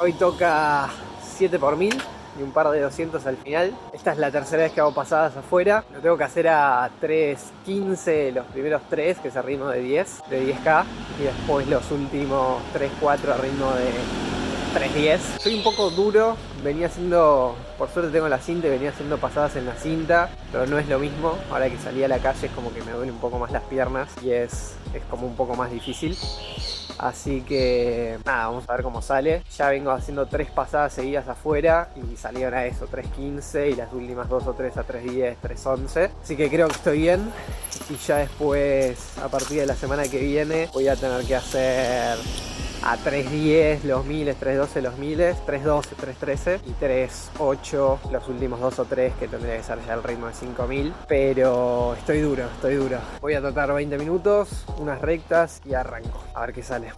Hoy toca 7 por 1000 y un par de 200 al final. Esta es la tercera vez que hago pasadas afuera. Lo tengo que hacer a 3.15 los primeros 3, que es a ritmo de 10K. Y después los últimos 3-4 a ritmo de 3.10. Soy un poco duro, venía haciendo, por suerte tengo la cinta y venía haciendo pasadas en la cinta, pero no es lo mismo. Ahora que salí a la calle es como que me duele un poco más las piernas y es como un poco más difícil. Así que nada, vamos a ver cómo sale. Ya vengo haciendo 3 pasadas seguidas afuera y salieron a eso, 3.15 y las últimas 2 o 3 a 3.10, 3.11. Así que creo que estoy bien. Y ya después, a partir de la semana que viene, voy a tener que hacer a 3.10 los miles, 3.12 los miles, 3.12, 3.13 y 3.8 los últimos 2 o 3, que tendría que ser ya el ritmo de 5.000. Pero estoy duro. Voy a tratar 20 minutos, unas rectas y arranco. A ver qué sale.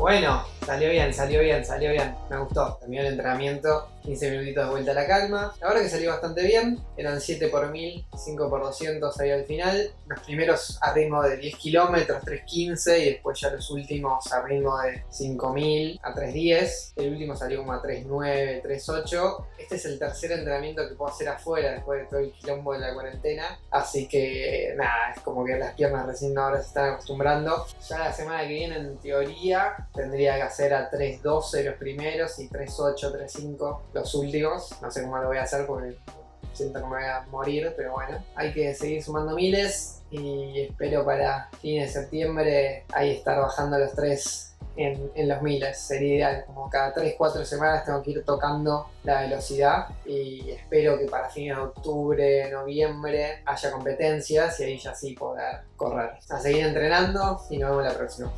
Bueno, salió bien, salió bien, salió bien. Me gustó. Terminó el entrenamiento, 15 minutitos de vuelta a la calma. La verdad que salió bastante bien. Eran 7 por 1000, 5 por 200 ahí al final. Los primeros a ritmo de 10 kilómetros, 3.15, y después ya los últimos a ritmo de 5000 a 3.10. El último salió como a 3.9, 3.8. Este es el tercer entrenamiento que puedo hacer afuera después de todo el quilombo de la cuarentena. Así que nada, es como que las piernas recién ahora se están acostumbrando. Ya la semana que viene, en teoría, tendría que hacer a 3.12 los primeros y 3.8, 3.5 los últimos. No sé cómo lo voy a hacer porque siento que me voy a morir, pero bueno, hay que seguir sumando miles y espero para fines de septiembre ahí estar bajando los 3 en los miles. Sería ideal, como cada 3-4 semanas tengo que ir tocando la velocidad, y espero que para fines de octubre, noviembre haya competencias y ahí ya sí poder correr. A seguir entrenando y nos vemos la próxima.